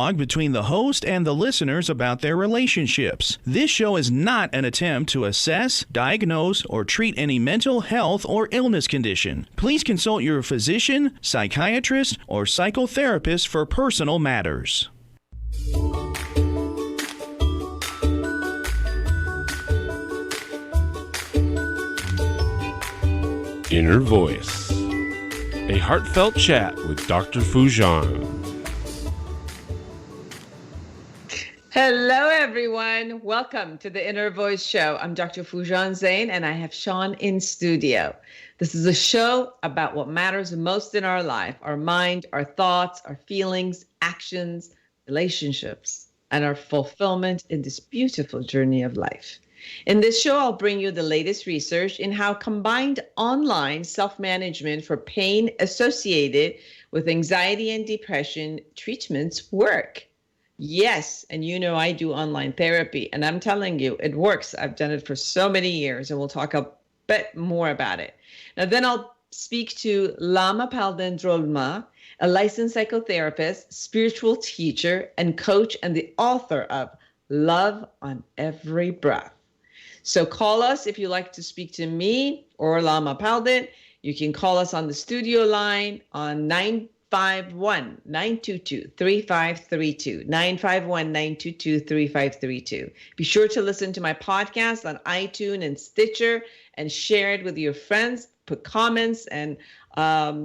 between the host and the listeners about their relationships. This show is not an attempt to assess, diagnose, or treat any mental health or illness condition. Please consult your physician, psychiatrist, or psychotherapist for personal matters. Inner Voice, a heartfelt chat with Dr. Foojan. Hello, everyone. Welcome to the Inner Voice Show. I'm Dr. Foojan Zeine, and I have Sean in studio. This is a show about what matters most in our life, our mind, our thoughts, our feelings, actions, relationships, and our fulfillment in this beautiful journey of life. In this show, I'll bring you the latest research in how combined online self-management for pain associated with anxiety and depression treatments work. Yes, and you know I do online therapy, and I'm telling you, it works. I've done it for so many years, and we'll talk a bit more about it. Now, then I'll speak to Lama Palden Drolma, a licensed psychotherapist, spiritual teacher, and coach, and the author of Love on Every Breath. So call us if you'd like to speak to me or Lama Palden. You can call us on the studio line on 951-922-3532, 951-922-3532. Be sure to listen to my podcast on iTunes and Stitcher and share it with your friends. Put comments and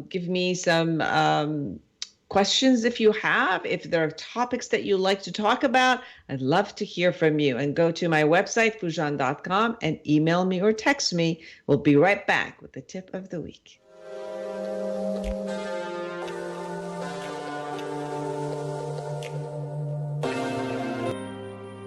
give me some questions if you have. If there are topics that you like to talk about, I'd love to hear from you. And go to my website, foojan.com, and email me or text me. We'll be right back with the tip of the week.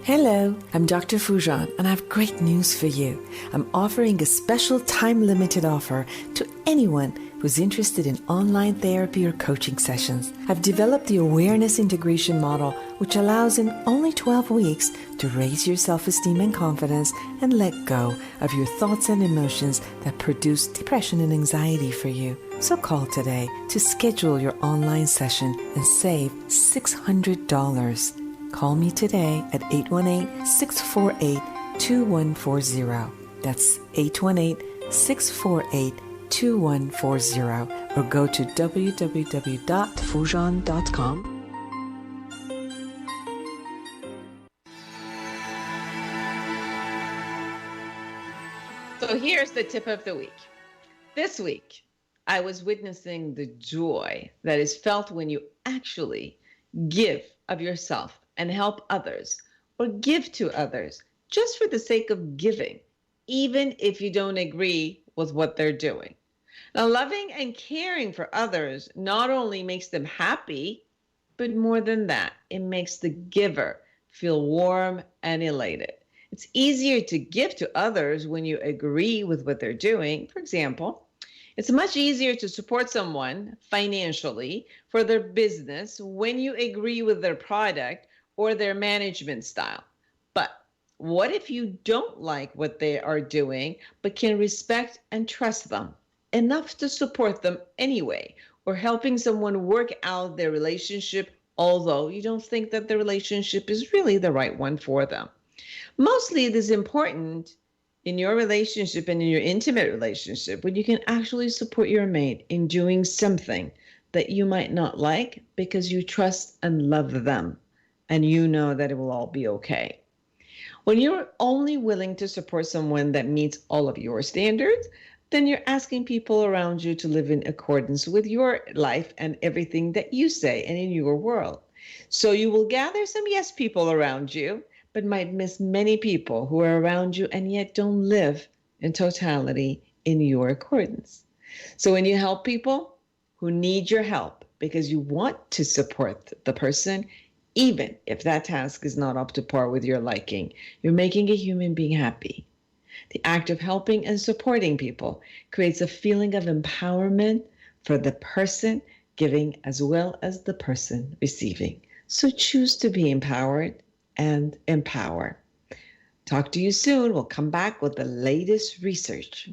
Hello, I'm Dr. Foojan, and I have great news for you. I'm offering a special time-limited offer to anyone who's interested in online therapy or coaching sessions. I've developed the awareness integration model, which allows in only 12 weeks to raise your self-esteem and confidence and let go of your thoughts and emotions that produce depression and anxiety for you. So call today to schedule your online session and save $600. Call me today at 818-648-2140. That's 818-648-2140, or go to www.foojan.com. So here's the tip of the week. This week, I was witnessing the joy that is felt when you actually give of yourself and help others, or give to others just for the sake of giving, even if you don't agree with what they're doing. Now, loving and caring for others not only makes them happy, but more than that, it makes the giver feel warm and elated. It's easier to give to others when you agree with what they're doing. For example, it's much easier to support someone financially for their business when you agree with their product or their management style. But what if you don't like what they are doing, but can respect and trust them enough to support them anyway, or helping someone work out their relationship, although you don't think that the relationship is really the right one for them? Mostly it is important in your relationship and in your intimate relationship when you can actually support your mate in doing something that you might not like because you trust and love them and you know that it will all be okay. When you're only willing to support someone that meets all of your standards, then you're asking people around you to live in accordance with your life and everything that you say and in your world. So you will gather some yes people around you, but might miss many people who are around you and yet don't live in totality in your accordance. So when you help people who need your help because you want to support the person, even if that task is not up to par with your liking, you're making a human being happy. The act of helping and supporting people creates a feeling of empowerment for the person giving as well as the person receiving. So choose to be empowered and empower. Talk to you soon. We'll come back with the latest research.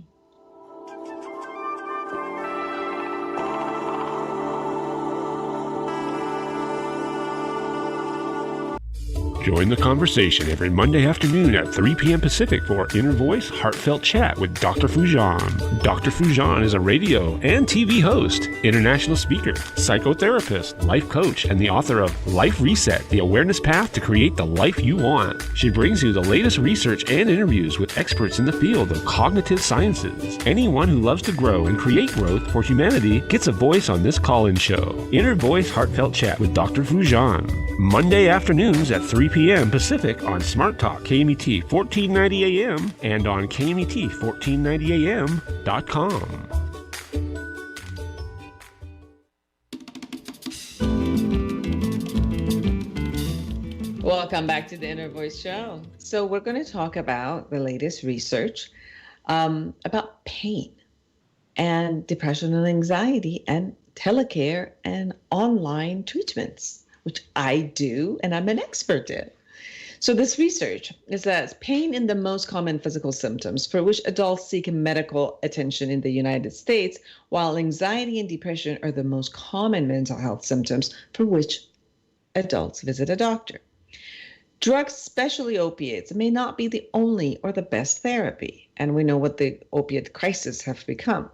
Join the conversation every Monday afternoon at 3 p.m. Pacific for Inner Voice Heartfelt Chat with Dr. Foojan. Dr. Foojan is a radio and TV host, international speaker, psychotherapist, life coach, and the author of Life Reset, The Awareness Path to Create the Life You Want. She brings you the latest research and interviews with experts in the field of cognitive sciences. Anyone who loves to grow and create growth for humanity gets a voice on this call-in show. Inner Voice Heartfelt Chat with Dr. Foojan. Monday afternoons at 3 p.m. Pacific on Smart Talk KMET 1490 AM and on KMET1490am.com. Welcome back to the Inner Voice Show. So we're going to talk about the latest research about pain and depression and anxiety and telecare and online treatments, which I do and I'm an expert in. So this research is that pain in the most common physical symptoms for which adults seek medical attention in the United States, while anxiety and depression are the most common mental health symptoms for which adults visit a doctor. Drugs, especially opiates, may not be the only or the best therapy, and we know what the opiate crisis have become.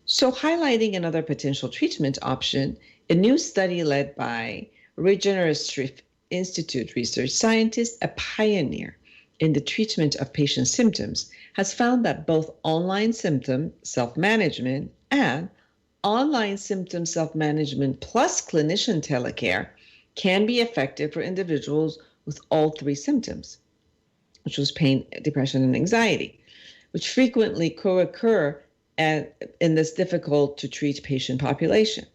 So highlighting another potential treatment option, a new study led by Regenerative Institute research scientist, a pioneer in the treatment of patient symptoms, has found that both online symptom self-management and online symptom self-management plus clinician telecare can be effective for individuals with all three symptoms, which was pain, depression, and anxiety, which frequently co-occur in this difficult to treat patient population.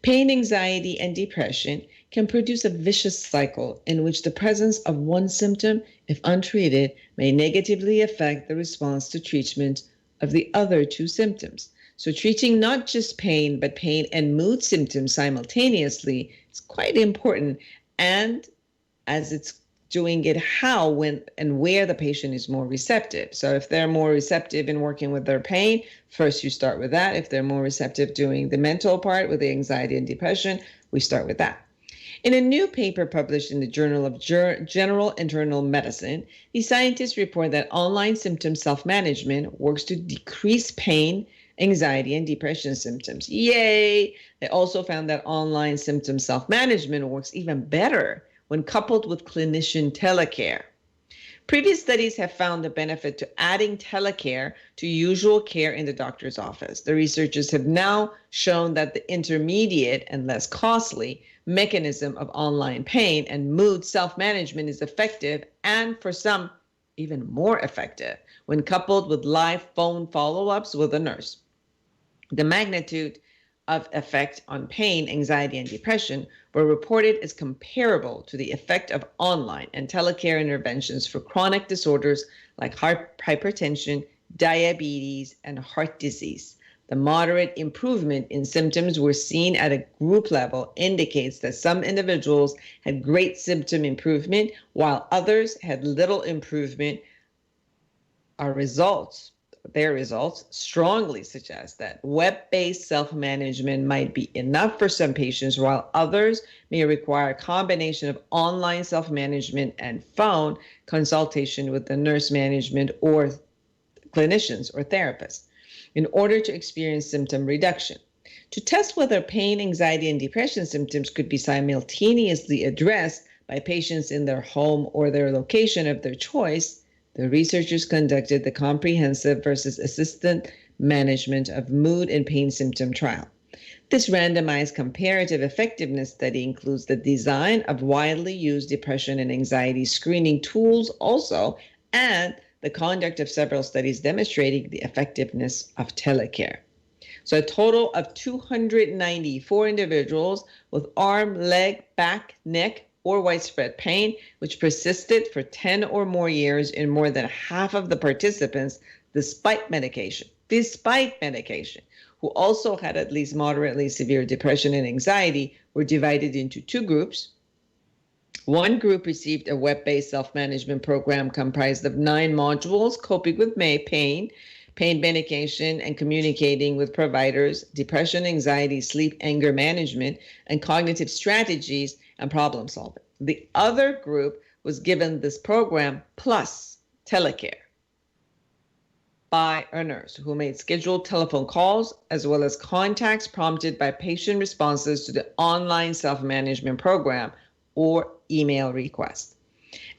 Pain, anxiety, and depression can produce a vicious cycle in which the presence of one symptom, if untreated, may negatively affect the response to treatment of the other two symptoms. So treating not just pain, but pain and mood symptoms simultaneously is quite important, and as it's doing it, how, when, and where the patient is more receptive. So if they're more receptive in working with their pain, first you start with that. If they're more receptive doing the mental part with the anxiety and depression, we start with that. In a new paper published in the Journal of General Internal Medicine, the scientists report that online symptom self-management works to decrease pain, anxiety, and depression symptoms. Yay! They also found that online symptom self-management works even better when coupled with clinician telecare. Previous studies have found the benefit to adding telecare to usual care in the doctor's office. The researchers have now shown that the intermediate and less costly mechanism of online pain and mood self-management is effective, and for some, even more effective when coupled with live phone follow-ups with a nurse. The magnitude of effect on pain, anxiety, and depression were reported as comparable to the effect of online and telecare interventions for chronic disorders like heart hypertension, diabetes, and heart disease. The moderate improvement in symptoms were seen at a group level indicates that some individuals had great symptom improvement while others had little improvement. Their results strongly suggest that web-based self-management might be enough for some patients, while others may require a combination of online self-management and phone consultation with the nurse management or clinicians or therapists in order to experience symptom reduction. To test whether pain, anxiety, and depression symptoms could be simultaneously addressed by patients in their home or their location of their choice, the researchers conducted the comprehensive versus assisted management of mood and pain symptom trial. This randomized comparative effectiveness study includes the design of widely used depression and anxiety screening tools also, and the conduct of several studies demonstrating the effectiveness of telecare. So a total of 294 individuals with arm, leg, back, neck, or widespread pain, which persisted for 10 or more years in more than half of the participants despite medication, who also had at least moderately severe depression and anxiety, were divided into two groups. One group received a web-based self-management program comprised of 9 modules, coping with pain medication, and communicating with providers, depression, anxiety, sleep, anger management, and cognitive strategies and problem solving. The other group was given this program plus telecare by a nurse who made scheduled telephone calls as well as contacts prompted by patient responses to the online self-management program or email requests.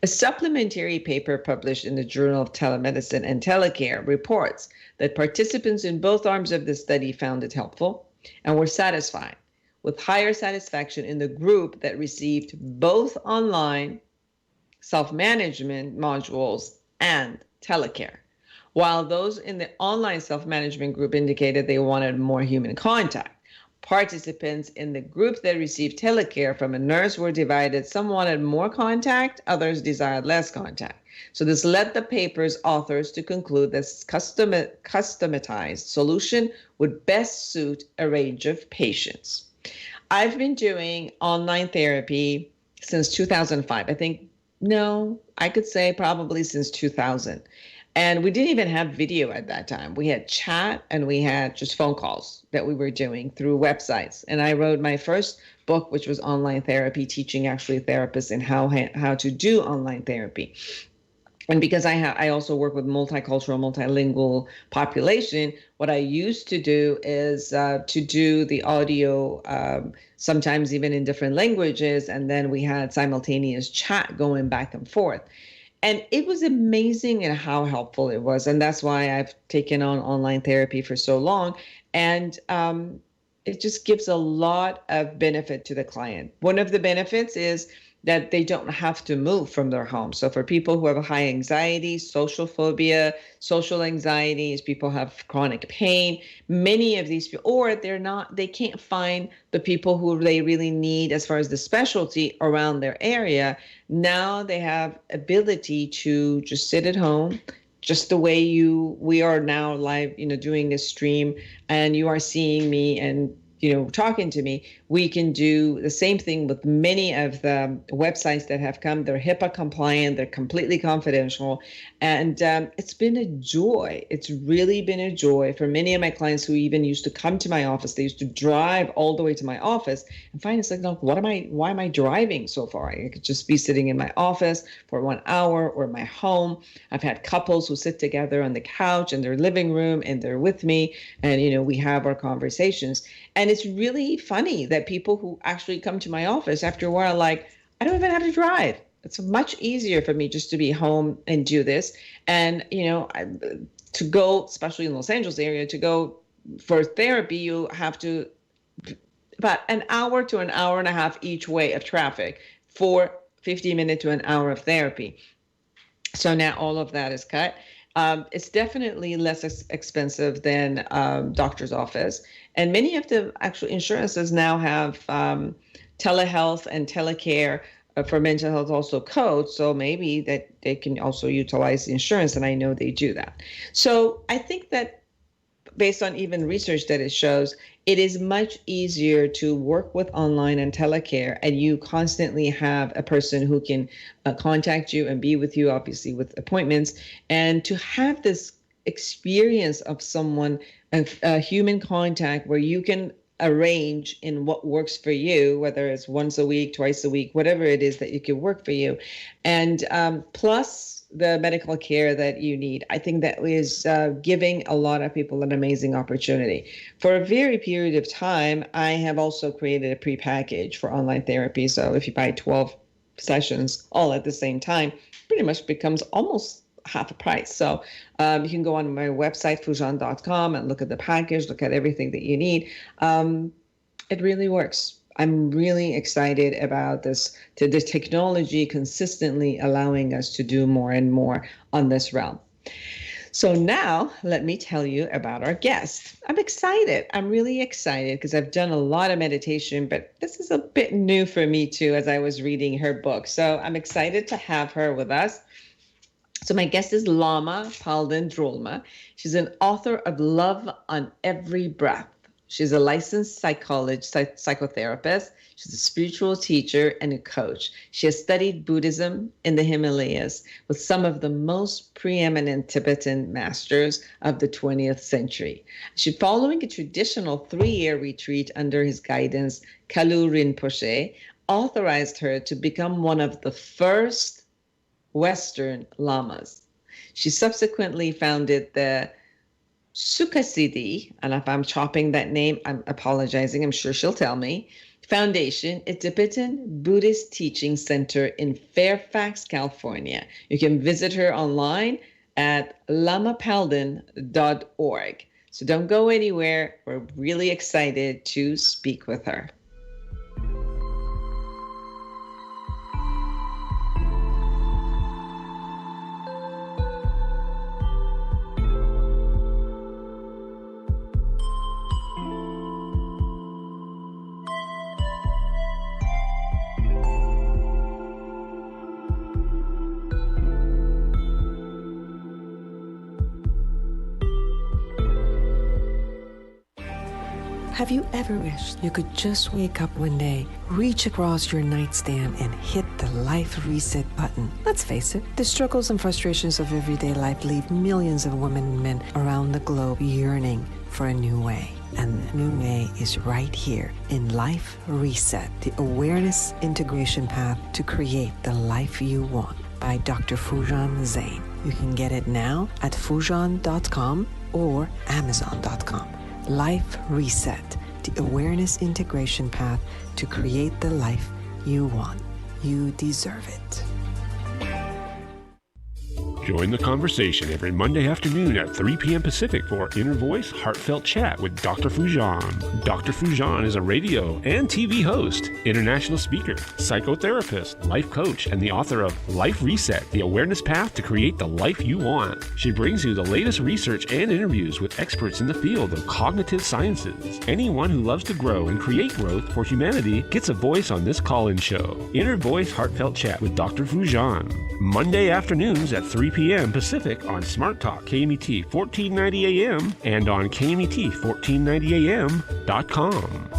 A supplementary paper published in the Journal of Telemedicine and Telecare reports that participants in both arms of the study found it helpful and were satisfied, with higher satisfaction in the group that received both online self-management modules and telecare, while those in the online self-management group indicated they wanted more human contact. Participants in the group that received telecare from a nurse were divided. Some wanted more contact, others desired less contact. So this led the paper's authors to conclude this customized solution would best suit a range of patients. I've been doing online therapy since 2005. I could say probably since 2000. And we didn't even have video at that time. We had chat and we had just phone calls that we were doing through websites. And I wrote my first book, which was online therapy, teaching actually therapists and how to do online therapy. And because I also work with multicultural, multilingual population, what I used to do is to do the audio, sometimes even in different languages. And then we had simultaneous chat going back and forth. And it was amazing in how helpful it was. And that's why I've taken on online therapy for so long. And it just gives a lot of benefit to the client. One of the benefits is that they don't have to move from their home. So for people who have a high anxiety, social phobia, social anxieties, people have chronic pain, many of these people, or they can't find the people who they really need as far as the specialty around their area. Now they have ability to just sit at home, just the way we are now live, doing this stream, and you are seeing me and talking to me. We can do the same thing with many of the websites that have come. They're HIPAA compliant, they're completely confidential. And it's been a joy. It's really been a joy for many of my clients who even used to come to my office. They used to drive all the way to my office and find it's like, no, why am I driving so far? I could just be sitting in my office for 1 hour or my home. I've had couples who sit together on the couch in their living room and they're with me and, we have our conversations. And it's really funny that people who actually come to my office after a while are like, I don't even have to drive. It's much easier for me just to be home and do this. And, to go, especially in Los Angeles area, to go for therapy, you have to about an hour to an hour and a half each way of traffic for 50 minutes to an hour of therapy. So now all of that is cut. It's definitely less expensive than doctor's office. And many of the actual insurances now have telehealth and telecare for mental health also codes. So maybe that they can also utilize the insurance, and I know they do that. So I think that based on even research that it shows, it is much easier to work with online and telecare, and you constantly have a person who can contact you and be with you, obviously with appointments, and to have this experience of someone, a human contact where you can arrange in what works for you, whether it's once a week, twice a week, whatever it is that you can work for you. And plus the medical care that you need. I think that is giving a lot of people an amazing opportunity. For a very period of time, I have also created a pre-package for online therapy. So if you buy 12 sessions all at the same time, pretty much becomes almost half the price. So you can go on my website, Foojan.com, and look at the package, look at everything that you need. It really works. I'm really excited about this, to the technology consistently allowing us to do more and more on this realm. So now let me tell you about our guest. I'm excited. I'm really excited because I've done a lot of meditation, but this is a bit new for me too, as I was reading her book. So I'm excited to have her with us. So my guest is Lama Palden Drolma. She's an author of Love on Every Breath. She's a licensed psychotherapist. She's a spiritual teacher and a coach. She has studied Buddhism in the Himalayas with some of the most preeminent Tibetan masters of the 20th century. She, following a traditional 3-year retreat under his guidance, Kalu Rinpoche authorized her to become one of the first Western lamas. She subsequently founded the Sukhasiddhi, and if I'm chopping that name, I'm apologizing. I'm sure she'll tell me. Foundation, a Tibetan Buddhist teaching center in Fairfax, California. You can visit her online at lamapalden.org. So don't go anywhere. We're really excited to speak with her. Have you ever wished you could just wake up one day, reach across your nightstand, and hit the life reset button? Let's face it, the struggles and frustrations of everyday life leave millions of women and men around the globe yearning for a new way. And the new way is right here in Life Reset, the awareness integration path to create the life you want by Dr. Foojan Zeine. You can get it now at Foojan.com or Amazon.com. Life Reset, the awareness integration path to create the life you want. You deserve it. Join the conversation every Monday afternoon at 3 p.m. Pacific for Inner Voice Heartfelt Chat with Dr. Foojan. Dr. Foojan is a radio and TV host, international speaker, psychotherapist, life coach, and the author of Life Reset, the awareness path to create the life you want. She brings you the latest research and interviews with experts in the field of cognitive sciences. Anyone who loves to grow and create growth for humanity gets a voice on this call-in show. Inner Voice Heartfelt Chat with Dr. Foojan. Monday afternoons at 3 p.m. Pacific on Smart Talk KMET 1490 AM and on KMET1490am.com.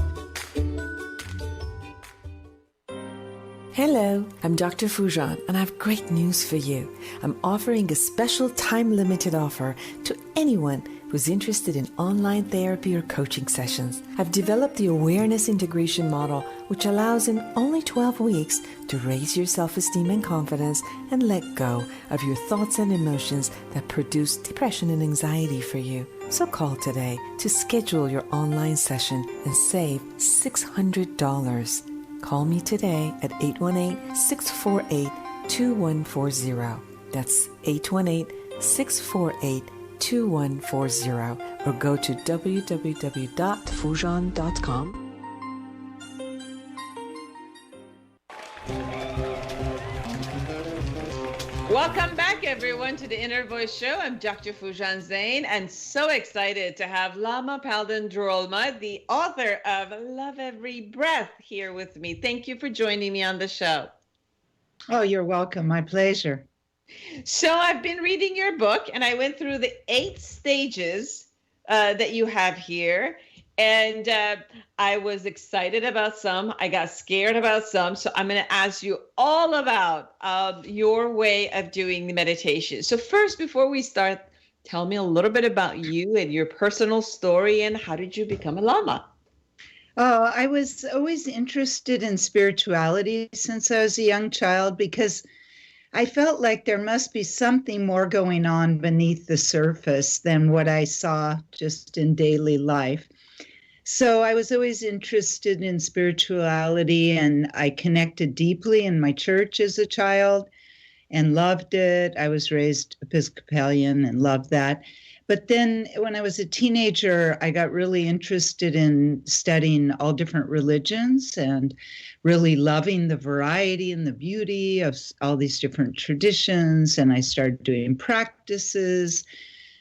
Hello, I'm Dr. Foojan, and I have great news for you. I'm offering a special time-limited offer to anyone who's interested in online therapy or coaching sessions. I've developed the awareness integration model, which allows in only 12 weeks to raise your self-esteem and confidence and let go of your thoughts and emotions that produce depression and anxiety for you. So call today to schedule your online session and save $600. Call me today at 818-648-2140. That's 818-648-2140, or go to www.foojan.com. Welcome back, everyone, to the Inner Voice Show. I'm Dr. Foojan Zeine, and so excited to have Lama Palden Drolma, the author of Love Every Breath, here with me. Thank you for joining me on the show. Oh, you're welcome. My pleasure. So I've been reading your book, and I went through the 8 stages that you have here. And I was excited about some. I got scared about some. So I'm going to ask you all about your way of doing the meditation. So first, before we start, tell me a little bit about you and your personal story, and how did you become a Lama? Oh, I was always interested in spirituality since I was a young child, because I felt like there must be something more going on beneath the surface than what I saw just in daily life. So I was always interested in spirituality, and I connected deeply in my church as a child and loved it. I was raised Episcopalian and loved that. But then when I was a teenager, I got really interested in studying all different religions and really loving the variety and the beauty of all these different traditions. And I started doing practices,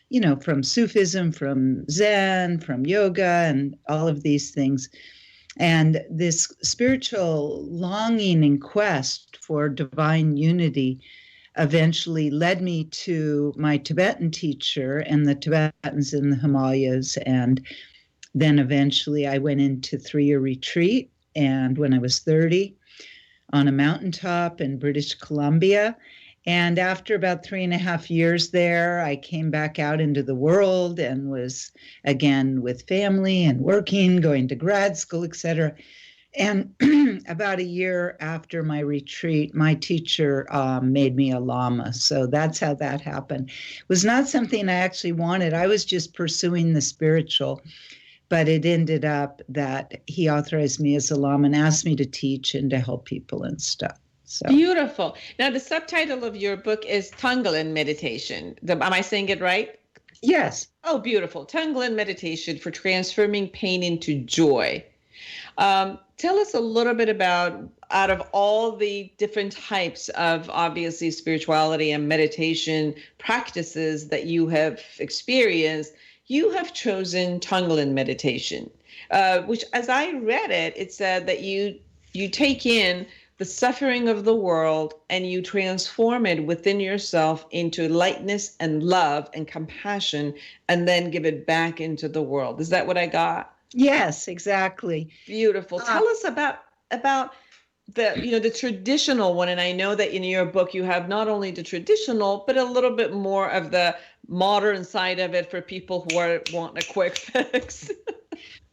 you know, from Sufism, from Zen, from yoga, and all of these things. And this spiritual longing and quest for divine unity eventually led me to my Tibetan teacher and the Tibetans in the Himalayas. And then eventually I went into 3-year retreat. And when I was 30, on a mountaintop in British Columbia. And after about 3.5 years there, I came back out into the world and was again with family and working, going to grad school, etc. And about a year after my retreat, my teacher made me a Lama. So that's how that happened. It was not something I actually wanted. I was just pursuing the spiritual, but it ended up that he authorized me as a Lama and asked me to teach and to help people and stuff. So Beautiful. Now, the subtitle of your book is Tonglen Meditation. Am I saying it right? yes. Oh, beautiful. Tonglen Meditation for Transforming Pain into Joy. Tell us a little bit about, out of all the different types of obviously spirituality and meditation practices that you have experienced, you have chosen Tonglen meditation, which as I read it, it said that you take in the suffering of the world and you transform it within yourself into lightness and love and compassion, and then give it back into the world. Is that what I got? Yes, exactly. Beautiful. Tell us about the traditional one. And I know that in your book you have not only the traditional, but a little bit more of the modern side of it for people who want a quick fix.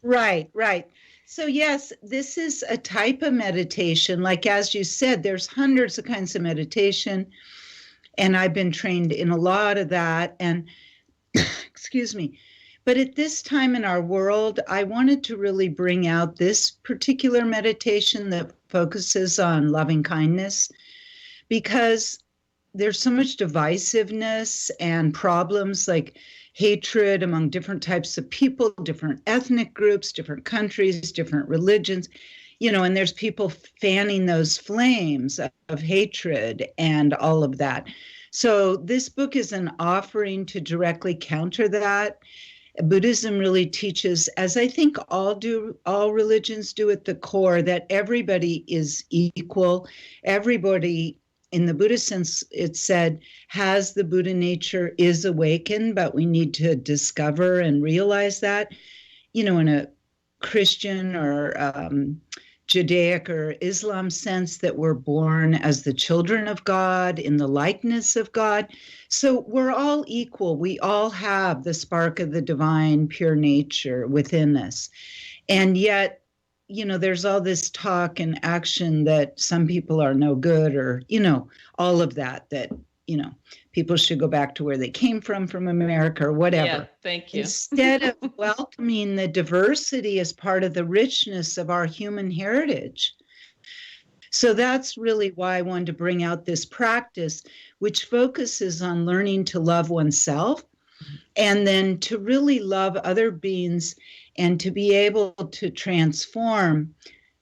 Right, right. So yes, this is a type of meditation. Like as you said, there's hundreds of kinds of meditation, and I've been trained in a lot of that. And excuse me. But at this time in our world, I wanted to really bring out this particular meditation that focuses on loving kindness, because there's so much divisiveness and problems like hatred among different types of people, different ethnic groups, different countries, different religions, and there's people fanning those flames of hatred and all of that. So this book is an offering to directly counter that. Buddhism really teaches, as I think all religions do at the core, that everybody is equal. Everybody, in the Buddhist sense, it said, has the Buddha nature, is awakened, but we need to discover and realize that. In a Christian or Judaic or Islam sense, that we're born as the children of God in the likeness of God. So we're all equal. We all have the spark of the divine pure nature within us. And yet, there's all this talk and action that some people are no good, or, all of that, people should go back to where they came from America or whatever. Yeah, thank you. Instead of welcoming the diversity as part of the richness of our human heritage. So that's really why I wanted to bring out this practice, which focuses on learning to love oneself and then to really love other beings and to be able to transform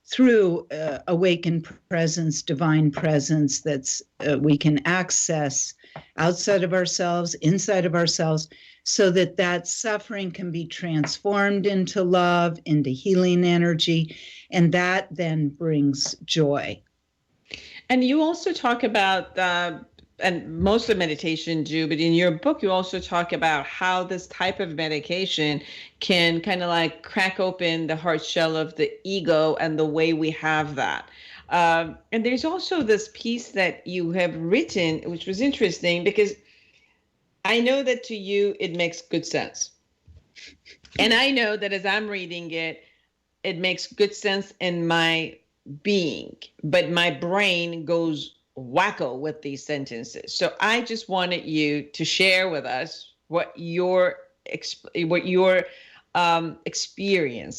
through awakened presence, divine presence that's we can access outside of ourselves, inside of ourselves, so that suffering can be transformed into love, into healing energy, and that then brings joy. And you also talk about, and most of meditation do, but in your book, you also talk about how this type of medication can kind of like crack open the heart shell of the ego and the way we have that. And there's also this piece that you have written, which was interesting because I know that to you, it makes good sense. And I know that as I'm reading it, it makes good sense in my being, but my brain goes wacko with these sentences. So I just wanted you to share with us what your experience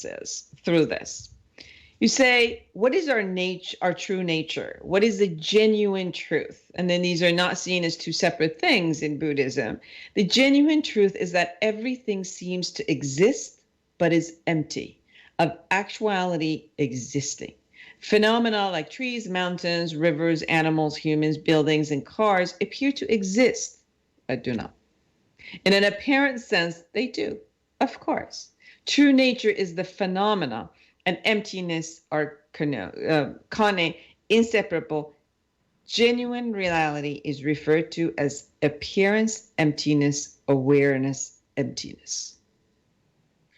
is through this. You say, what is our true nature? What is the genuine truth? And then these are not seen as two separate things in Buddhism. The genuine truth is that everything seems to exist, but is empty of actuality existing. Phenomena like trees, mountains, rivers, animals, humans, buildings, and cars appear to exist, but do not. In an apparent sense, they do, of course. True nature is the phenomena, and emptiness are kane, inseparable. Genuine reality is referred to as appearance, emptiness, awareness, emptiness.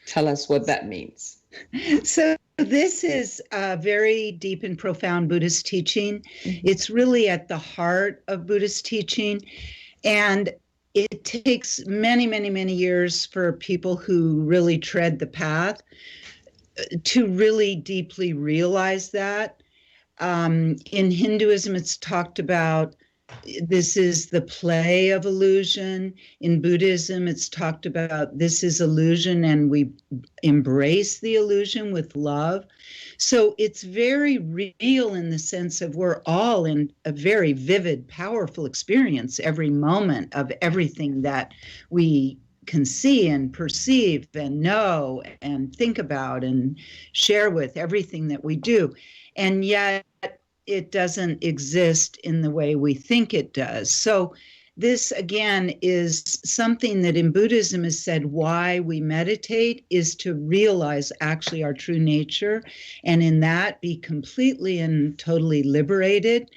Tell us what that means. So this is a very deep and profound Buddhist teaching. Mm-hmm. It's really at the heart of Buddhist teaching. And it takes many, many, many years for people who really tread the path to really deeply realize that. In Hinduism, it's talked about this is the play of illusion. In Buddhism, it's talked about this is illusion and we embrace the illusion with love. So it's very real in the sense of we're all in a very vivid, powerful experience every moment of everything that we can see and perceive and know and think about and share with everything that we do. And yet it doesn't exist in the way we think it does. So this, again, is something that in Buddhism is said why we meditate is to realize actually our true nature, and in that be completely and totally liberated.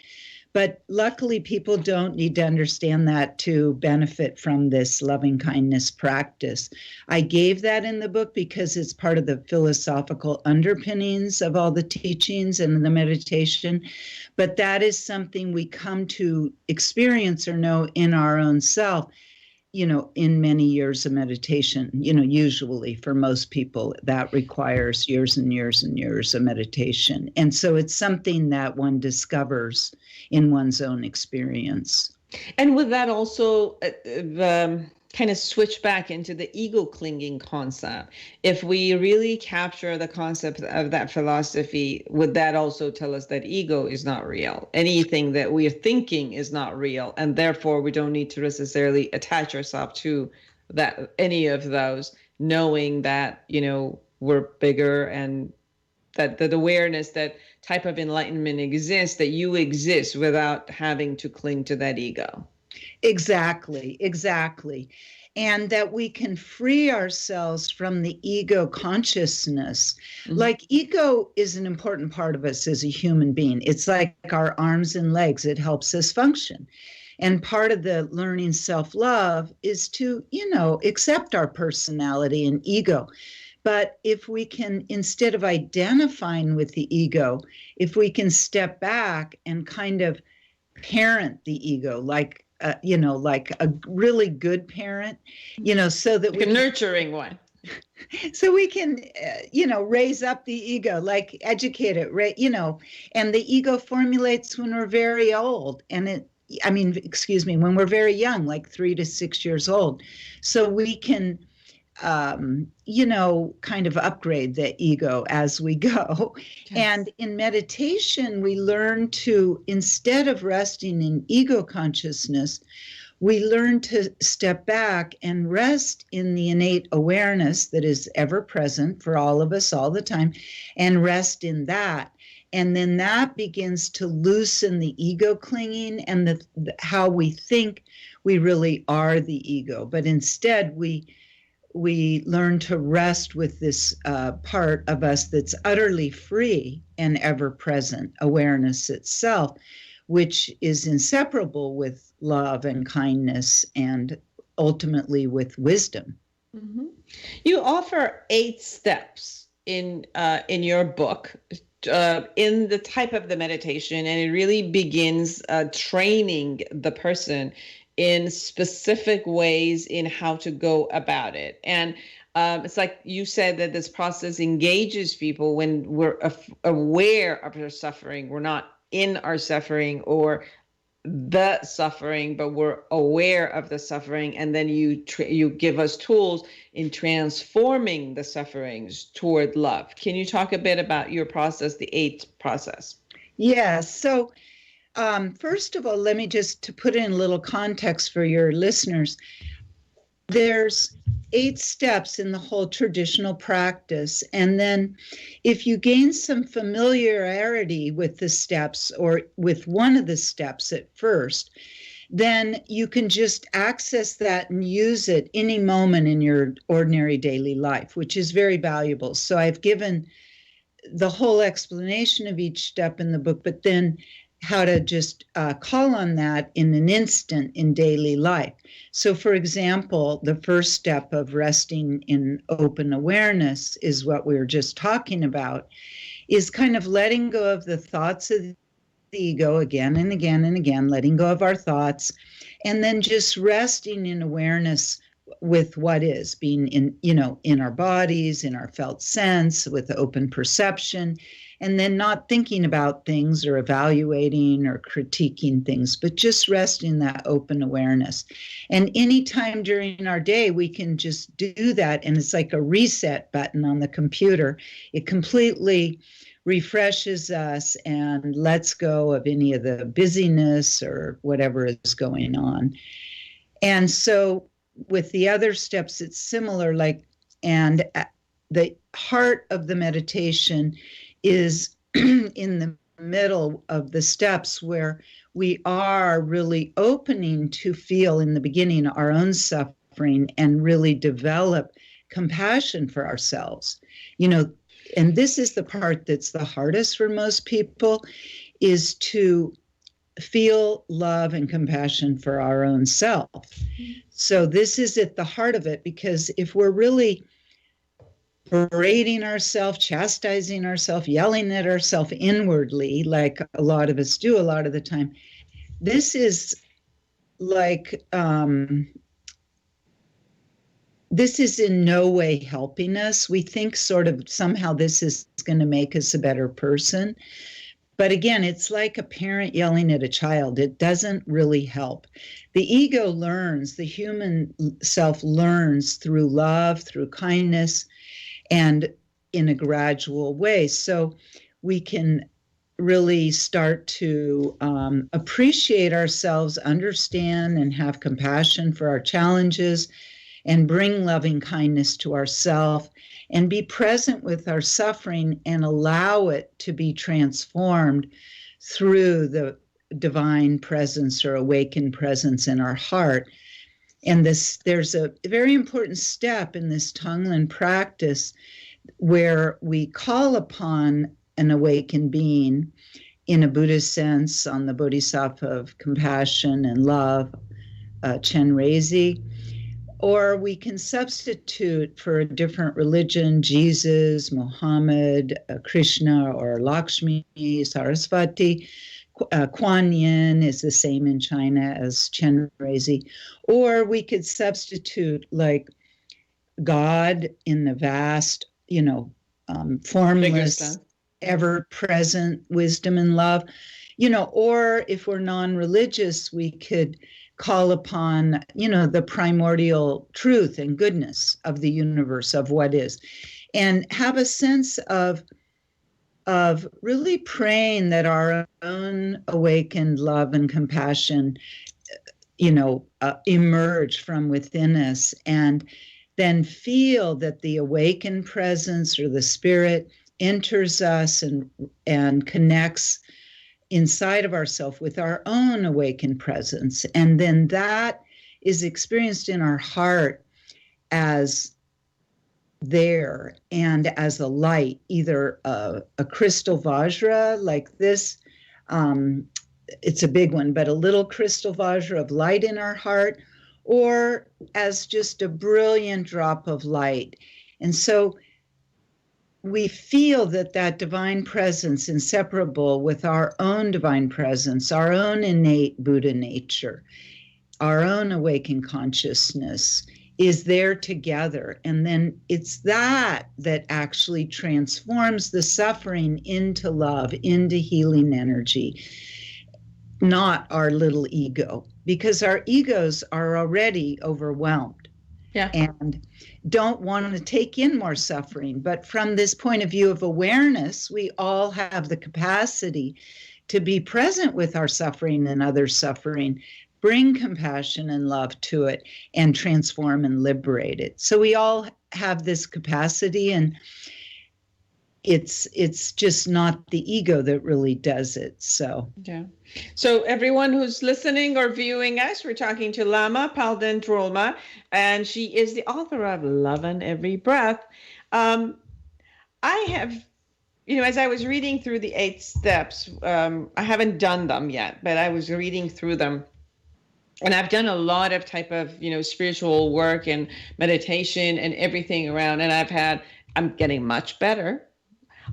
But luckily, people don't need to understand that to benefit from this loving kindness practice. I gave that in the book because it's part of the philosophical underpinnings of all the teachings and the meditation. But that is something we come to experience or know in our own self, in many years of meditation. Usually for most people, that requires years and years and years of meditation. And so it's something that one discovers in one's own experience. And with that also kind of switch back into the ego clinging concept. If we really capture the concept of that philosophy, would that also tell us that ego is not real? Anything that we're thinking is not real, and therefore we don't need to necessarily attach ourselves to that, any of those, knowing that, we're bigger, and that the awareness that type of enlightenment exists, that you exist without having to cling to that ego. Exactly. And that we can free ourselves from the ego consciousness. Mm-hmm. Like ego is an important part of us as a human being. It's like our arms and legs. It helps us function. And part of the learning self-love is to, accept our personality and ego. But if we can, instead of identifying with the ego, if we can step back and kind of parent the ego, like a really good parent, so that like a nurturing one. So we can, raise up the ego, like educate it, right? And the ego formulates when we're very old, and when we're very young, like 3 to 6 years old. So we can, kind of upgrade the ego as we go. Yes. And in meditation, we learn to, instead of resting in ego consciousness, we learn to step back and rest in the innate awareness that is ever present for all of us all the time, and rest in that. And then that begins to loosen the ego clinging and how we think we really are the ego. But instead, we learn to rest with this part of us that's utterly free and ever-present awareness itself, which is inseparable with love and kindness and ultimately with wisdom. Mm-hmm. You offer 8 steps in your book in the type of the meditation, and it really begins training the person in specific ways in how to go about it. And it's like you said that this process engages people when we're aware of their suffering. We're not in our suffering or the suffering, but we're aware of the suffering. And then you give us tools in transforming the sufferings toward love. Can you talk a bit about your process, the 8 process? Yes. So first of all, let me just to put in a little context for your listeners. There's 8 steps in the whole traditional practice. And then if you gain some familiarity with the steps or with one of the steps at first, then you can just access that and use it any moment in your ordinary daily life, which is very valuable. So I've given the whole explanation of each step in the book, but then how to just call on that in an instant in daily life. So, for example, the first step of resting in open awareness is what we were just talking about, is kind of letting go of the thoughts of the ego again and again and again, letting go of our thoughts, and then just resting in awareness with what is, being in our bodies, in our felt sense, with open perception, and then not thinking about things or evaluating or critiquing things, but just resting that open awareness. And anytime during our day, we can just do that. And it's like a reset button on the computer. It completely refreshes us and lets go of any of the busyness or whatever is going on. And so with the other steps, it's similar, and the heart of the meditation is in the middle of the steps, where we are really opening to feel in the beginning our own suffering and really develop compassion for ourselves. And this is the part that's the hardest for most people, is to feel love and compassion for our own self. So this is at the heart of it, because if we're really berating ourselves, chastising ourselves, yelling at ourselves inwardly, like a lot of us do a lot of the time, this is like, this is in no way helping us. We think sort of somehow this is going to make us a better person. But again, it's like a parent yelling at a child. It doesn't really help. The ego learns, the human self learns through love, through kindness, and in a gradual way. So we can really start to appreciate ourselves, understand and have compassion for our challenges, and bring loving kindness to ourselves, and be present with our suffering and allow it to be transformed through the divine presence or awakened presence in our heart. And there's a very important step in this Tonglen practice where we call upon an awakened being in a Buddhist sense on the Bodhisattva of compassion and love, Chenrezig. Or we can substitute for a different religion, Jesus, Muhammad, Krishna, or Lakshmi, Saraswati. Kuan Yin is the same in China as Chenrezig. Or we could substitute like God in the vast, formless, ever-present wisdom and love. Or if we're non-religious, we could call upon, the primordial truth and goodness of the universe, of what is, and have a sense of really praying that our own awakened love and compassion, emerge from within us, and then feel that the awakened presence or the spirit enters us and connects inside of ourselves with our own awakened presence. And then that is experienced in our heart as there and as a light, either a crystal vajra like this. It's a big one, but a little crystal vajra of light in our heart, or as just a brilliant drop of light. And so we feel that divine presence, inseparable with our own divine presence, our own innate Buddha nature, our own awakened consciousness, is there together. And then it's that actually transforms the suffering into love, into healing energy, not our little ego, because our egos are already overwhelmed. Yeah. And don't want to take in more suffering. But from this point of view of awareness, we all have the capacity to be present with our suffering and other suffering, bring compassion and love to it, and transform and liberate it. So we all have this capacity, and it's just not the ego that really does it. So yeah. So everyone who's listening or viewing us, we're talking to Lama Palden Drolma, and she is the author of Love in Every Breath. I have, as I was reading through the 8 steps, I haven't done them yet, but I was reading through them. And I've done a lot of type of, spiritual work and meditation and everything around, and I'm getting much better.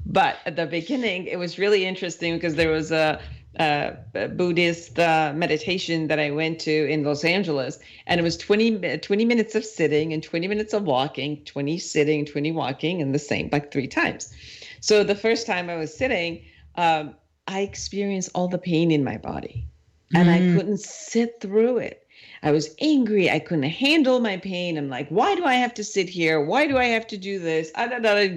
But at the beginning, it was really interesting because there was a Buddhist meditation that I went to in Los Angeles. And it was 20 minutes of sitting and 20 minutes of walking, 20 sitting, 20 walking, and the same, like 3 times. So the first time I was sitting, I experienced all the pain in my body, and I couldn't sit through it. I was angry. I couldn't handle my pain. I'm like, why do I have to sit here? Why do I have to do this?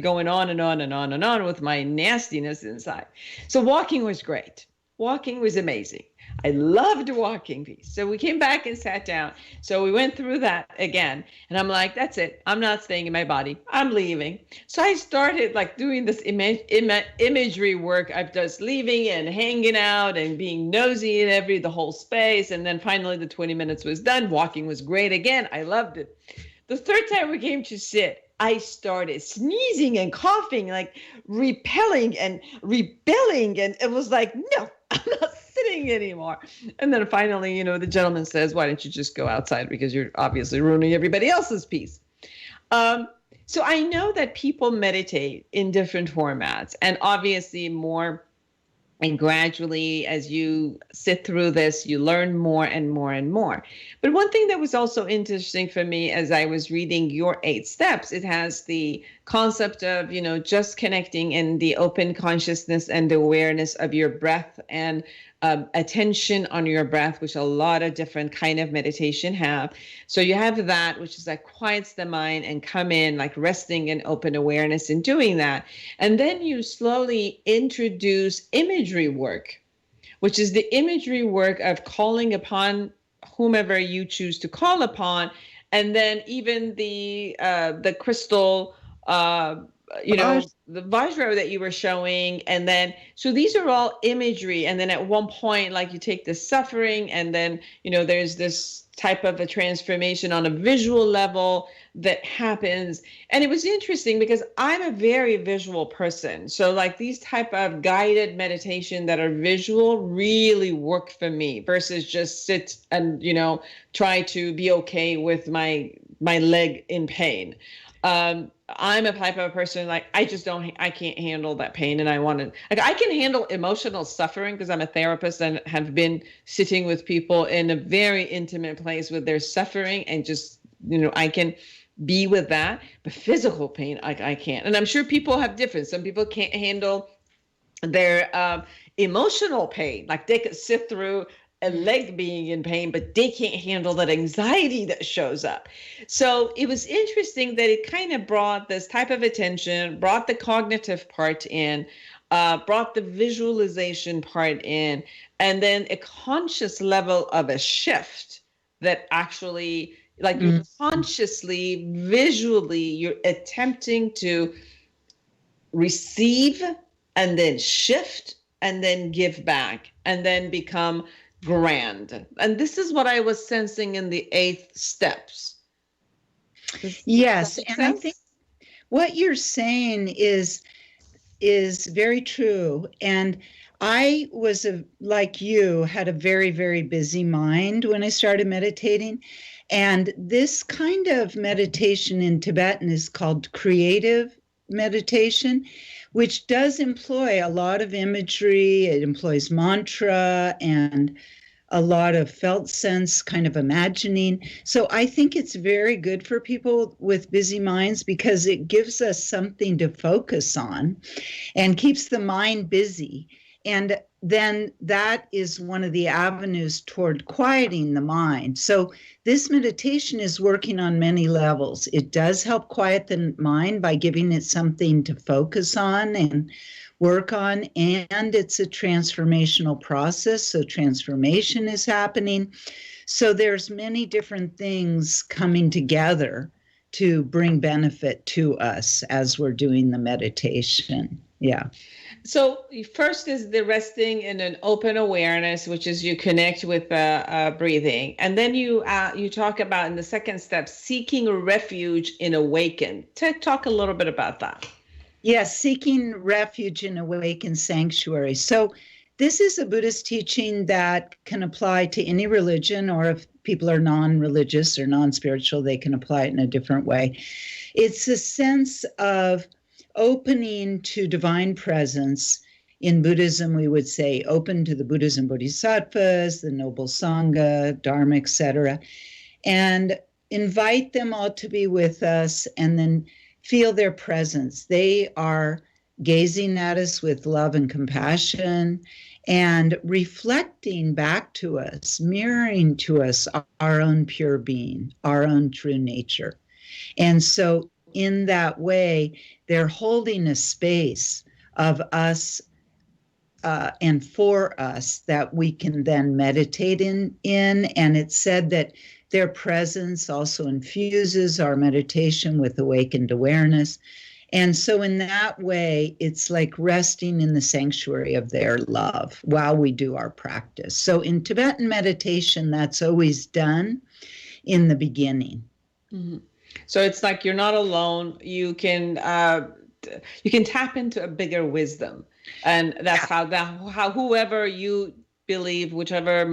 Going on and on and on and on with my nastiness inside. So walking was great. Walking was amazing. I loved walking piece. So we came back and sat down. So we went through that again. And I'm like, that's it. I'm not staying in my body. I'm leaving. So I started like doing this imagery work. I'm just leaving and hanging out and being nosy in the whole space. And then finally the 20 minutes was done. Walking was great again. I loved it. The third time we came to sit, I started sneezing and coughing, like repelling and rebelling. And it was like, no, I'm not sitting anymore. And then finally, the gentleman says, why don't you just go outside? Because you're obviously ruining everybody else's piece. So I know that people meditate in different formats, and obviously more. And gradually, as you sit through this, you learn more and more and more. But one thing that was also interesting for me as I was reading your 8 steps, it has the concept of, just connecting in the open consciousness and the awareness of your breath and attention on your breath, which a lot of different kind of meditation have. So you have that, which is like quiets the mind and come in like resting in open awareness and doing that. And then you slowly introduce imagery work, which is the imagery work of calling upon whomever you choose to call upon. And then even the crystal, the Vajra that you were showing. And then, so these are all imagery. And then at one point, like you take the suffering and then, there's this type of a transformation on a visual level that happens. And it was interesting because I'm a very visual person. So like these type of guided meditation that are visual really work for me versus just sit and, try to be okay with my leg in pain. I'm a type of person like I can't handle that pain, and I can handle emotional suffering because I'm a therapist and have been sitting with people in a very intimate place with their suffering, and just I can be with that. But physical pain, I can't, and I'm sure people have different. Some people can't handle their emotional pain, like they could sit through a leg being in pain, but they can't handle that anxiety that shows up. So it was interesting that it kind of brought this type of attention, brought the cognitive part in, brought the visualization part in, and then a conscious level of a shift that actually, like you consciously, visually, you're attempting to receive and then shift and then give back and then become grand. And this is what I was sensing in the 8 steps. Yes. And I think what you're saying is very true. And I was like you, had a very, very busy mind when I started meditating. And this kind of meditation in Tibetan is called creative meditation, which does employ a lot of imagery. It employs mantra and a lot of felt sense kind of imagining. So I think it's very good for people with busy minds because it gives us something to focus on and keeps the mind busy. And then that is one of the avenues toward quieting the mind. So this meditation is working on many levels. It does help quiet the mind by giving it something to focus on and work on, and it's a transformational process. So transformation is happening. So there's many different things coming together to bring benefit to us as we're doing the meditation. Yeah. So first is the resting in an open awareness, which is you connect with breathing. And then you talk about in the second step, seeking a refuge in awaken. Talk a little bit about that. Yes, seeking refuge in awakened sanctuary. So this is a Buddhist teaching that can apply to any religion, or if people are non-religious or non-spiritual, they can apply it in a different way. It's a sense of opening to divine presence in Buddhism, we would say open to the Buddhas and Bodhisattvas, the Noble Sangha, Dharma, etc., and invite them all to be with us and then feel their presence. They are gazing at us with love and compassion and reflecting back to us, mirroring to us our own pure being, our own true nature. And so in that way, they're holding a space of us and for us that we can then meditate in. And it's said that their presence also infuses our meditation with awakened awareness. And so in that way, it's like resting in the sanctuary of their love while we do our practice. So in Tibetan meditation, that's always done in the beginning. Mm-hmm. So it's like you're not alone. You can tap into a bigger wisdom, and that's how whoever you believe, whichever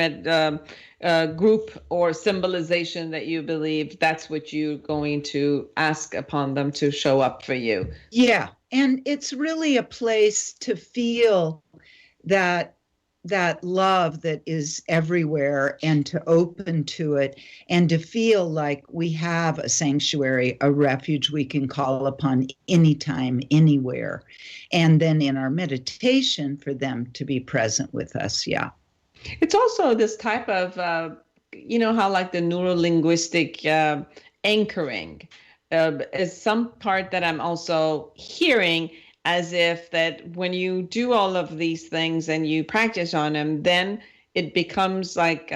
group or symbolization that you believe, that's what you're going to ask upon them to show up for you. Yeah, and it's really a place to feel that love that is everywhere and to open to it and to feel like we have a sanctuary, a refuge we can call upon anytime, anywhere. And then in our meditation for them to be present with us. Yeah. It's also this type of, how like the neuro-linguistic anchoring is some part that I'm also hearing, as if that when you do all of these things and you practice on them, then it becomes like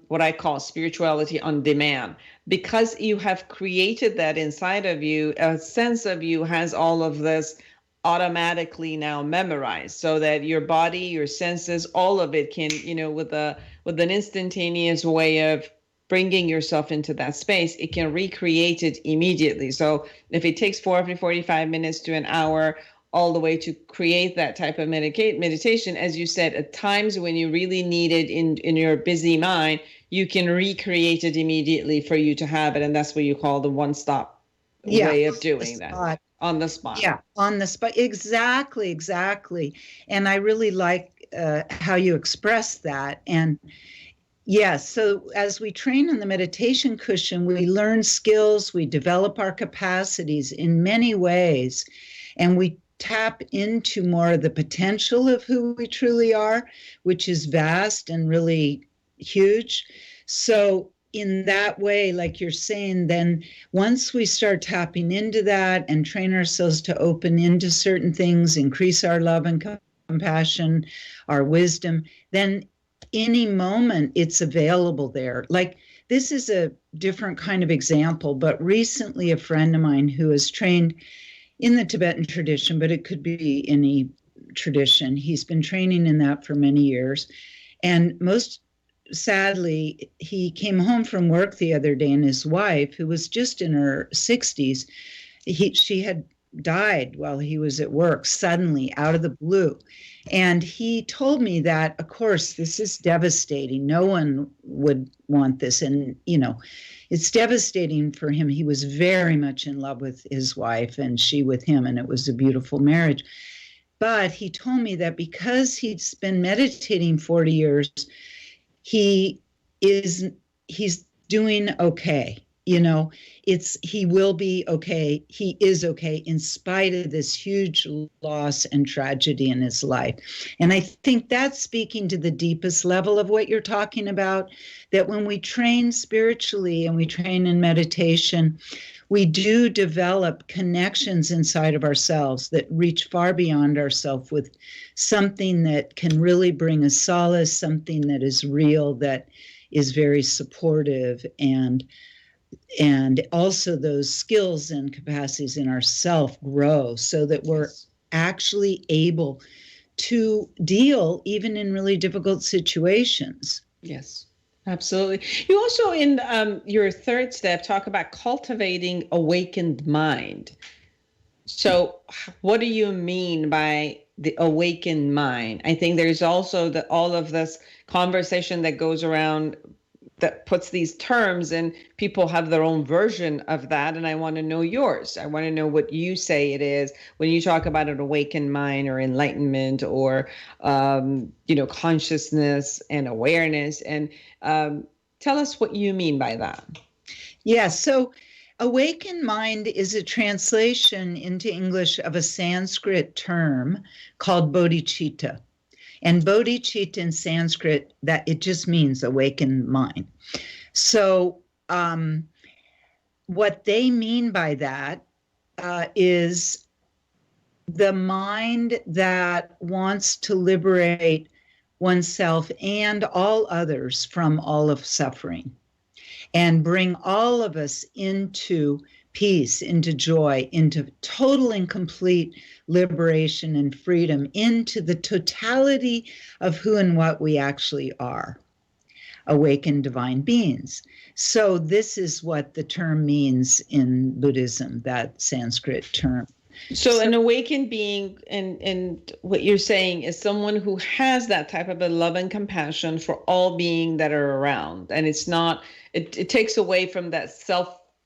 what I call spirituality on demand. Because you have created that inside of you, a sense of you has all of this automatically now memorized, so that your body, your senses, all of it can, with an instantaneous way of bringing yourself into that space, it can recreate it immediately. So if it takes 45 minutes to an hour, all the way to create that type of meditation, as you said, at times when you really need it in your busy mind, you can recreate it immediately for you to have it. And that's what you call the one-stop way of doing that. On the spot. Yeah, on the spot. Exactly. And I really like how you express that. And yes, so as we train on the meditation cushion, we learn skills, we develop our capacities in many ways, and we tap into more of the potential of who we truly are, which is vast and really huge. So in that way, like you're saying, then once we start tapping into that and train ourselves to open into certain things, increase our love and compassion, our wisdom, then any moment it's available there. Like this is a different kind of example, but recently a friend of mine who has trained in the Tibetan tradition, but it could be any tradition. He's been training in that for many years. And most sadly, he came home from work the other day, and his wife, who was just in her 60s, she had died while he was at work, suddenly out of the blue. And he told me that, of course, this is devastating. No one would want this. And, it's devastating for him. He was very much in love with his wife and she with him, and it was a beautiful marriage. But he told me that because he's been meditating 40 years, he's doing okay. He will be okay. He is okay in spite of this huge loss and tragedy in his life. And I think that's speaking to the deepest level of what you're talking about, that when we train spiritually and we train in meditation, we do develop connections inside of ourselves that reach far beyond ourselves with something that can really bring us solace, something that is real, that is very supportive, and also those skills and capacities in ourself grow so that we're actually able to deal even in really difficult situations. Yes, absolutely. You also in your third step talk about cultivating awakened mind. So what do you mean by the awakened mind? I think there's also all of this conversation that goes around that puts these terms, and people have their own version of that. And I want to know yours. I want to know what you say it is when you talk about an awakened mind or enlightenment or, consciousness and awareness. And tell us what you mean by that. Yeah. So awakened mind is a translation into English of a Sanskrit term called bodhicitta. And bodhicitta in Sanskrit, that it just means awakened mind. So what they mean by that is the mind that wants to liberate oneself and all others from all of suffering and bring all of us into peace, into joy, into total and complete liberation and freedom, into the totality of who and what we actually are, awakened divine beings. So this is what the term means in Buddhism, that Sanskrit term. So an awakened being, and what you're saying is someone who has that type of a love and compassion for all beings that are around. And it's not, it takes away from that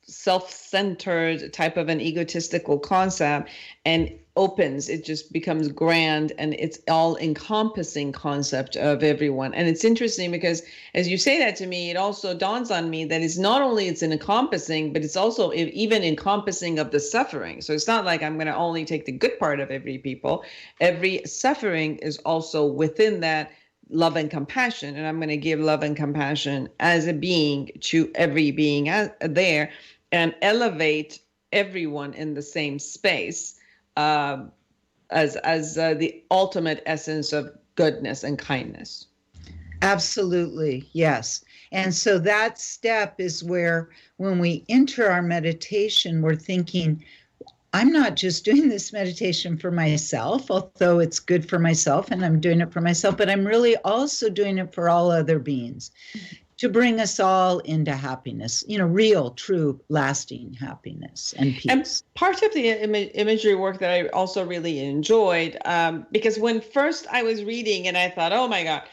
self-centered type of an egotistical concept and opens, it just becomes grand, and it's all encompassing concept of everyone. And it's interesting because as you say that to me, it also dawns on me that it's not only it's an encompassing, but it's also even encompassing of the suffering. So it's not like I'm going to only take the good part of every suffering is also within that love and compassion. And I'm going to give love and compassion as a being to every being there, and elevate everyone in the same space as the ultimate essence of goodness and kindness. Absolutely, yes. And so that step is where, when we enter our meditation, we're thinking, I'm not just doing this meditation for myself, although it's good for myself and I'm doing it for myself, but I'm really also doing it for all other beings, to bring us all into happiness, real, true, lasting happiness and peace. And part of the imagery work that I also really enjoyed, because when first I was reading and I thought, oh my God,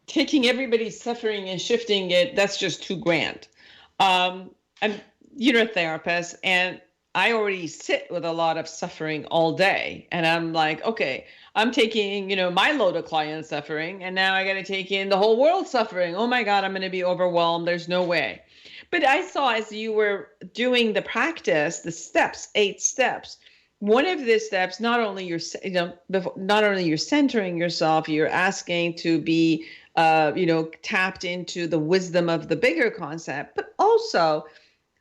taking everybody's suffering and shifting it, that's just too grand. You're a therapist, and I already sit with a lot of suffering all day. And I'm like, okay, I'm taking, my load of client suffering, and now I got to take in the whole world suffering. Oh my God, I'm going to be overwhelmed. There's no way. But I saw, as you were doing the practice, the steps, 8 steps, one of the steps, not only you're centering yourself, you're asking to be, tapped into the wisdom of the bigger concept, but also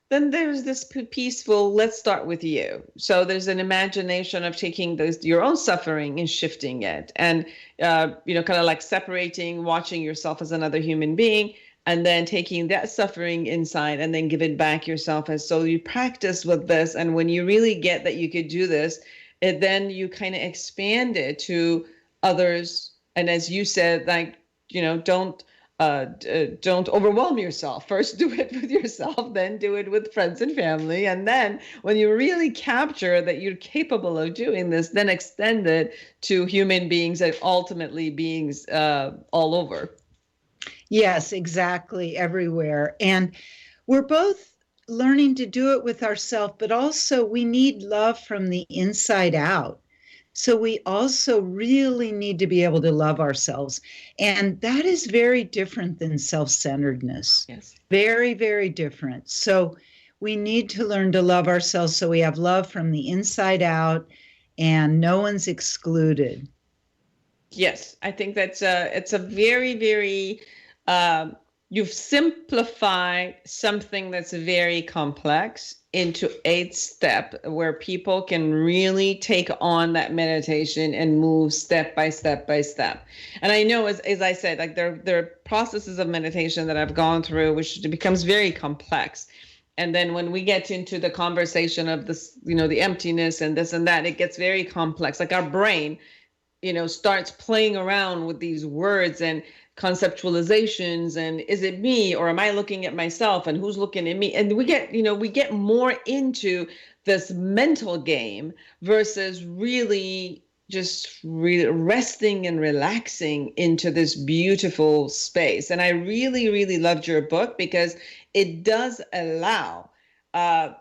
then there's this peaceful, let's start with you. So there's an imagination of taking your own suffering and shifting it, and, kind of like separating, watching yourself as another human being, and then taking that suffering inside and then give it back yourself. And so you practice with this. And when you really get that you could do this, then you kind of expand it to others. And as you said, like, don't overwhelm yourself. First do it with yourself, then do it with friends and family. And then when you really capture that you're capable of doing this, then extend it to human beings and ultimately beings all over. Yes, exactly, everywhere. And we're both learning to do it with ourselves, but also we need love from the inside out. So we also really need to be able to love ourselves. And that is very different than self-centeredness. Yes. Very, very different. So we need to learn to love ourselves so we have love from the inside out and no one's excluded. Yes, I think it's a very, very, you've simplified something that's very complex into 8 steps where people can really take on that meditation and move step by step by step. And I know, as I said, like there are processes of meditation that I've gone through, which becomes very complex. And then when we get into the conversation of this, the emptiness and this and that, it gets very complex. Like our brain, starts playing around with these words and conceptualizations, and is it me or am I looking at myself, and who's looking at me? And we get more into this mental game versus really just resting and relaxing into this beautiful space. And I really, really loved your book because it does allow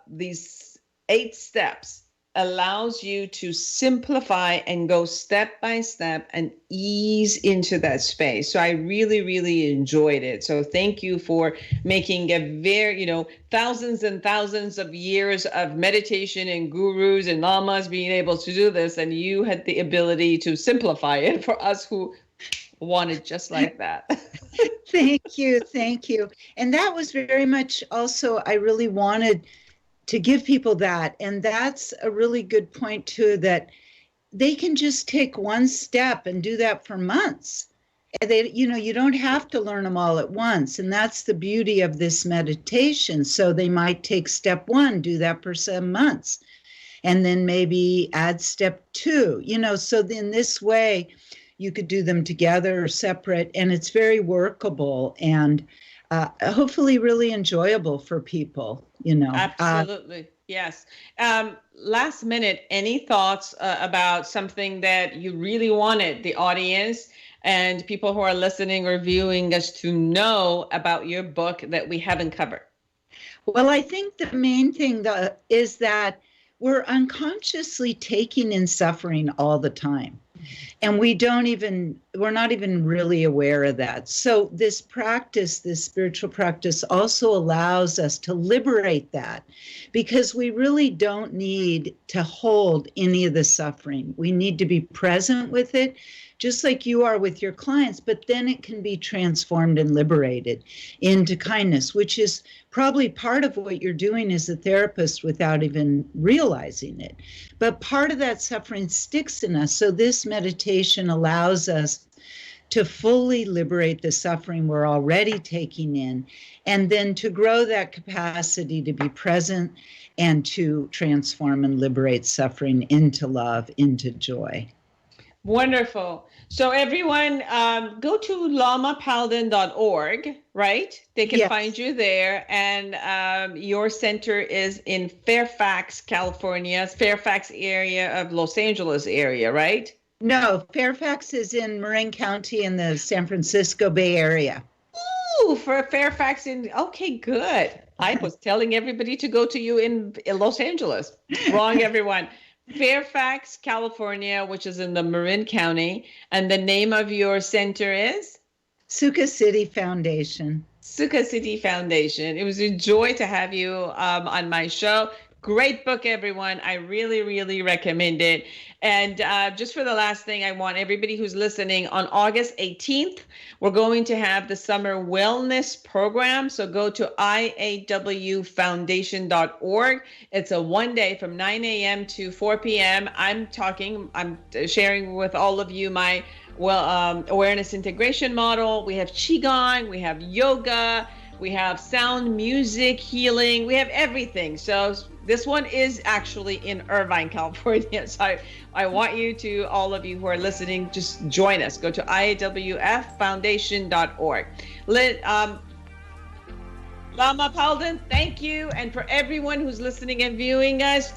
these 8 steps, allows you to simplify and go step by step and ease into that space. So I really, really enjoyed it. So thank you for making a very, thousands and thousands of years of meditation and gurus and lamas being able to do this. And you had the ability to simplify it for us who want it just like that. Thank you. Thank you. And that was very much also, I really wanted to give people that. And that's a really good point too, that they can just take one step and do that for months. And they, you don't have to learn them all at once. And that's the beauty of this meditation. So they might take step 1, do that for some months, and then maybe add step 2, so in this way you could do them together or separate, and it's very workable and hopefully really enjoyable for people, Absolutely. Yes. Last minute, any thoughts about something that you really wanted the audience and people who are listening or viewing us to know about your book that we haven't covered? Well, I think the main thing is that we're unconsciously taking in suffering all the time. And we're not even really aware of that. So this practice, this spiritual practice, also allows us to liberate that, because we really don't need to hold any of the suffering. We need to be present with it, just like you are with your clients, but then it can be transformed and liberated into kindness, which is probably part of what you're doing as a therapist without even realizing it. But part of that suffering sticks in us. So this meditation allows us to fully liberate the suffering we're already taking in, and then to grow that capacity to be present and to transform and liberate suffering into love, into joy. Wonderful. So everyone, go to lamapalden.org, right? They can find you there. And your center is in Fairfax, California, Fairfax area of Los Angeles area, right? No, Fairfax is in Marin County in the San Francisco Bay Area. Ooh, for Fairfax okay, good. I was telling everybody to go to you in Los Angeles. Wrong, everyone. Fairfax, California, which is in the Marin County. And the name of your center is? Sukha City Foundation. Sukha City Foundation. It was a joy to have you on my show. Great book, everyone. I really, really recommend it. And just for the last thing, I want everybody who's listening, on August 18th, we're going to have the summer wellness program. So go to iawfoundation.org. It's a one-day from 9 a.m. to 4 p.m. I'm sharing with all of you my awareness integration model. We have Qigong, we have yoga, we have sound, music, healing, we have everything. So this one is actually in Irvine, California. So I want you to, all of you who are listening, just join us. Go to iawfoundation.org. Lama Palden, thank you. And for everyone who's listening and viewing us,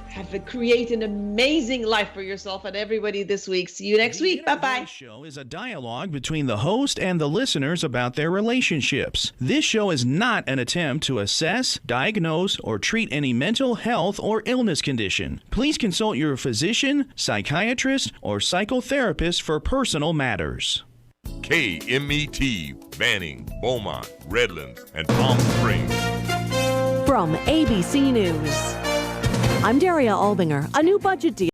create an amazing life for yourself and everybody this week. See you next week. Bye-bye. This show is a dialogue between the host and the listeners about their relationships. This show is not an attempt to assess, diagnose, or treat any mental health or illness condition. Please consult your physician, psychiatrist, or psychotherapist for personal matters. KMET, Banning, Beaumont, Redlands, and Palm Springs. From ABC News, I'm Daria Albinger. A new budget deal